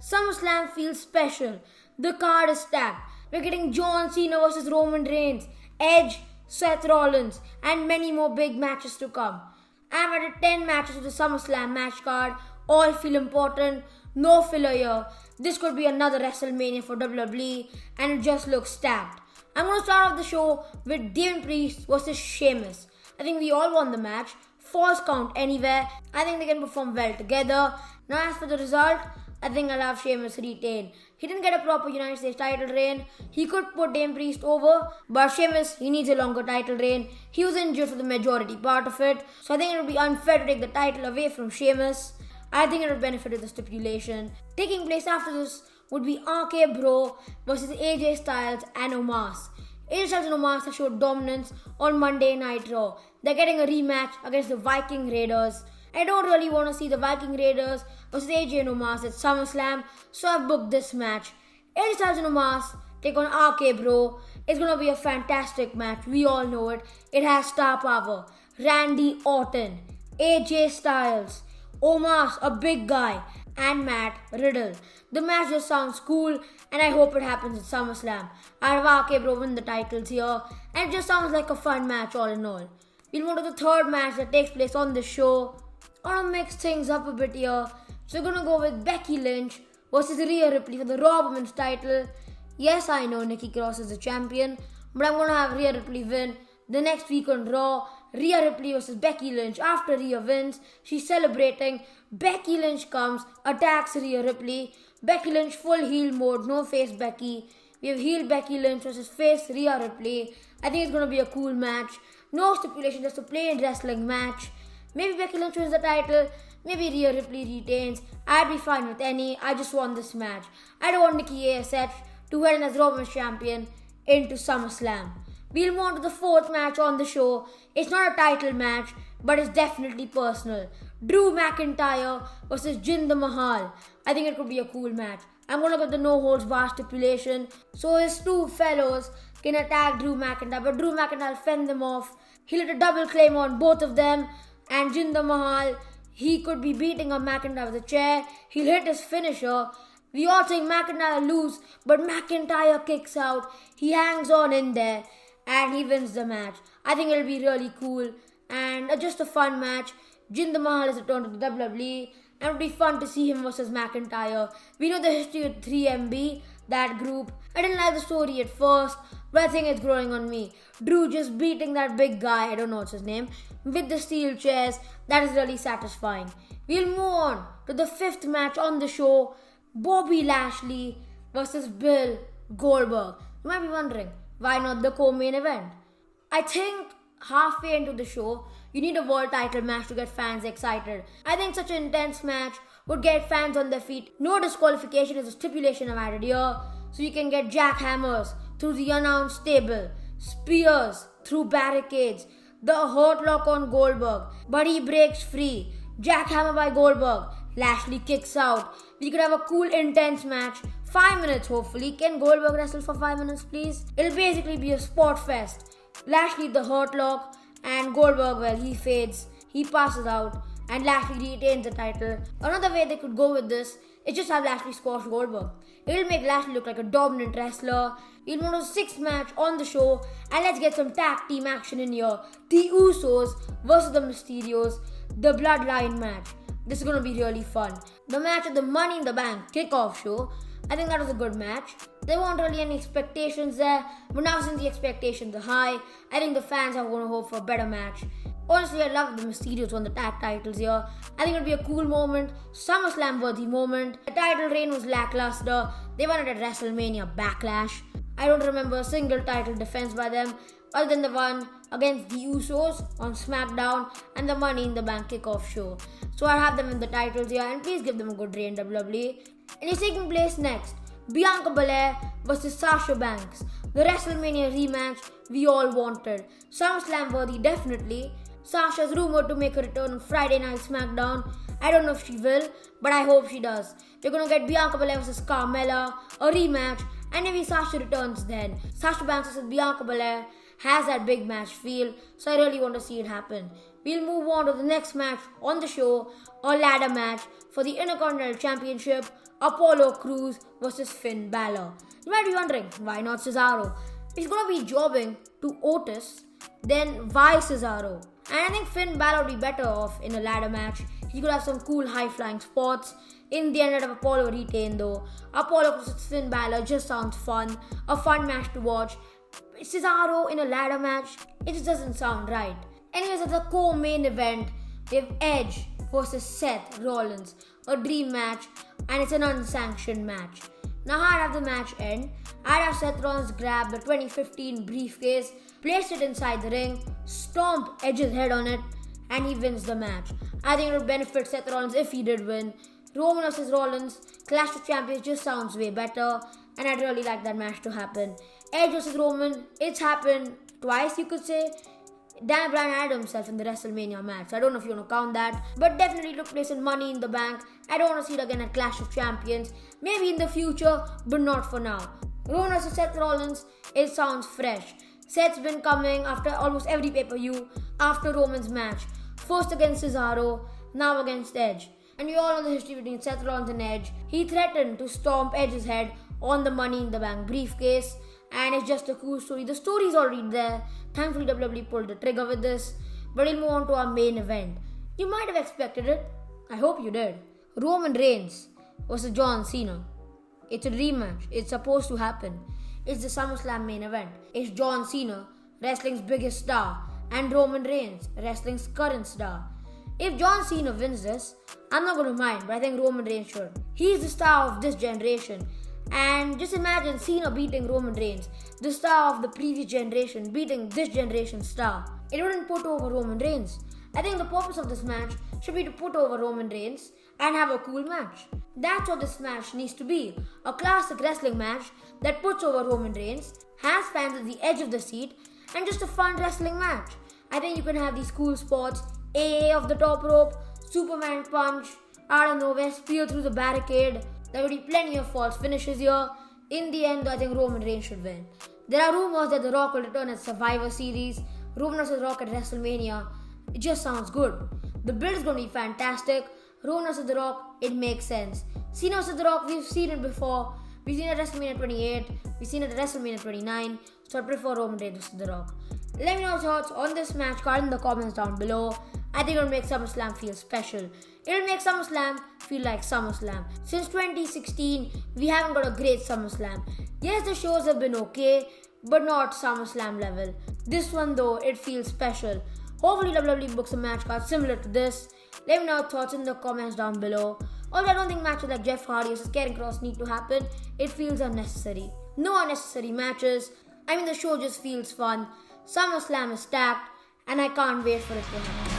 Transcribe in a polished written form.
Summerslam feels special. The card is stacked. We're getting John Cena versus Roman Reigns, Edge, Seth Rollins, and many more big matches to come. I've added 10 matches to the SummerSlam match card. All feel important. No filler here. This could be another WrestleMania for WWE, and it just looks stacked. I'm going to start off the show with Damian Priest versus Sheamus. I think we all won the match. False count anywhere. I think they can perform well together. Now as for the result, I think I'll have Sheamus retain. He didn't get a proper United States title reign. He could put Damian Priest over, but Sheamus, he needs a longer title reign. He was injured for the majority part of it, so I think it would be unfair to take the title away from Sheamus. I think it would benefit the stipulation. Taking place after this would be RK Bro versus AJ Styles and Omos. AJ Styles and Omos have showed dominance on Monday Night Raw. They're getting a rematch against the Viking Raiders. I don't really want to see the Viking Raiders versus AJ and Omos at SummerSlam, so I've booked this match. AJ Styles and Omos take on RK Bro. It's going to be a fantastic match. We all know it. It has star power. Randy Orton, AJ Styles, Omos, a big guy, and Matt Riddle. The match just sounds cool, and I hope it happens at SummerSlam. I have RK Bro win the titles here, and it just sounds like a fun match all in all. We'll move to the third match that takes place on the show. I want to mix things up a bit here, so we're going to go with Becky Lynch versus Rhea Ripley for the Raw Women's title. Yes, I know Nikki Cross is the champion, but I'm going to have Rhea Ripley win. The next week on Raw, Rhea Ripley versus Becky Lynch. After Rhea wins, she's celebrating. Becky Lynch comes, attacks Rhea Ripley. Becky Lynch full heel mode, no face Becky. We have heel Becky Lynch versus face Rhea Ripley. I think it's going to be a cool match. No stipulation, just a plain wrestling match. Maybe Becky Lynch wins the title. Maybe Rhea Ripley retains. I'd be fine with any. I just want this match. I don't want Nikki ASH to head in as Raw Women's Champion into SummerSlam. We'll move on to the fourth match on the show. It's not a title match, but it's definitely personal. Drew McIntyre versus Jinder Mahal. I think it could be a cool match. I'm going to get the no-holds-barred stipulation, so his two fellows can attack Drew McIntyre, but Drew McIntyre will fend them off. He'll hit a double claim on both of them, and Jinder Mahal, he could be beating up McIntyre with a chair. He'll hit his finisher. We all think McIntyre lose, but McIntyre kicks out. He hangs on in there, and he wins the match. I think it'll be really cool, and just a fun match. Jinder Mahal has returned to the WWE, and it'll be fun to see him versus McIntyre. We know the history of 3MB, that group. I didn't like the story at first, but I think it's growing on me. Drew just beating that big guy, I don't know what's his name, with the steel chairs, that is really satisfying. We'll move on to the fifth match on the show, Bobby Lashley versus Bill Goldberg. You might be wondering, why not the co-main event? I think halfway into the show, you need a world title match to get fans excited. I think such an intense match would get fans on their feet. No disqualification is a stipulation I've added here, so you can get jackhammers through the announced table, spears through barricades, the hurt lock on Goldberg, but he breaks free, jackhammer by Goldberg, Lashley kicks out. We could have a cool intense match, 5 minutes hopefully. Can Goldberg wrestle for 5 minutes please? It'll basically be a sport fest. Lashley the hurt lock, and Goldberg, well, he fades, he passes out, and Lashley retains the title. Another way they could go with this is just have Lashley squash Goldberg. It'll make Lashley look like a dominant wrestler. We'll move to the sixth match on the show, and let's get some tag team action in here. The Usos versus the Mysterios, the Bloodline match. This is going to be really fun. The match at the Money in the Bank kickoff show, I think that was a good match. There weren't really any expectations there, but now since the expectations are high, I think the fans are going to hope for a better match. Honestly, I love the Mysterios won the tag titles here. I think it'll be a cool moment, SummerSlam worthy moment. The title reign was lackluster. They won it at WrestleMania Backlash. I don't remember a single title defense by them other than the one against the Usos on SmackDown and the Money in the Bank kickoff show. So I have them in the titles here, and please give them a good reign, WWE. And it's taking place next, Bianca Belair versus Sasha Banks. The WrestleMania rematch we all wanted. SummerSlam worthy definitely. Sasha's rumored to make a return on Friday Night SmackDown. I don't know if she will, but I hope she does. We're going to get Bianca Belair versus Carmella, a rematch, and maybe Sasha returns then. Sasha Banks versus Bianca Belair has that big match feel, so I really want to see it happen. We'll move on to the next match on the show, a ladder match for the Intercontinental Championship. Apollo Crews versus Finn Balor. You might be wondering, why not Cesaro? He's going to be jobbing to Otis, then why Cesaro? And I think Finn Balor would be better off in a ladder match. He could have some cool high-flying spots. In the end, I'd have Apollo retain though. Apollo versus Finn Balor just sounds fun. A fun match to watch. Cesaro in a ladder match, it just doesn't sound right. Anyways, at the co-main event, we have Edge versus Seth Rollins. A dream match, and it's an unsanctioned match. Now, how I'd have the match end? I'd have Seth Rollins grab the 2015 briefcase, place it inside the ring, stomp Edge's head on it, and he wins the match. I think it would benefit Seth Rollins if he did win. Roman vs Rollins, Clash of Champions just sounds way better, and I'd really like that match to happen. Edge vs Roman, it's happened twice, you could say. Dan Bryan had himself in the WrestleMania match. I don't know if you want to count that, but definitely took place in Money in the Bank. I don't want to see it again at Clash of Champions. Maybe in the future, but not for now. Roman vs Seth Rollins, it sounds fresh. Seth's been coming after almost every pay-per-view after Roman's match. First against Cesaro, now against Edge. And you all know the history between Seth Rollins and Edge. He threatened to stomp Edge's head on the Money in the Bank briefcase. And it's just a cool story. The story's already there. Thankfully, WWE pulled the trigger with this. But we'll move on to our main event. You might have expected it. I hope you did. Roman Reigns versus John Cena. It's a dream match. It's supposed to happen. It's the SummerSlam main event. It's John Cena, wrestling's biggest star, and Roman Reigns, wrestling's current star. If John Cena wins this, I'm not going to mind, but I think Roman Reigns should. He's the star of this generation. And just imagine Cena beating Roman Reigns, the star of the previous generation, beating this generation's star. It wouldn't put over Roman Reigns. I think the purpose of this match should be to put over Roman Reigns and have a cool match. That's what this match needs to be. A classic wrestling match that puts over Roman Reigns, has fans at the edge of the seat, and just a fun wrestling match. I think you can have these cool spots, AA off the top rope, Superman punch, out of nowhere, spear through the barricade. There will be plenty of false finishes here. In the end, I think Roman Reigns should win. There are rumors that The Rock will return at Survivor Series, Roman vs. Rock at WrestleMania. It just sounds good. The build is going to be fantastic. Roman vs. The Rock, it makes sense. Cena vs. The Rock, we've seen it before. We've seen it at WrestleMania 28. We've seen it at WrestleMania 29. So I prefer Roman Reigns vs. The Rock. Let me know your thoughts on this match card in the comments down below. I think it'll make SummerSlam feel special. It'll make SummerSlam feel like SummerSlam. Since 2016, we haven't got a great SummerSlam. Yes, the shows have been okay, but not SummerSlam level. This one though, it feels special. Hopefully WWE books a match card similar to this. Let me know your thoughts in the comments down below. Also, I don't think matches like Jeff Hardy versus Karrion Kross need to happen. It feels unnecessary. No unnecessary matches. I mean, the show just feels fun. SummerSlam is stacked, and I can't wait for it to happen.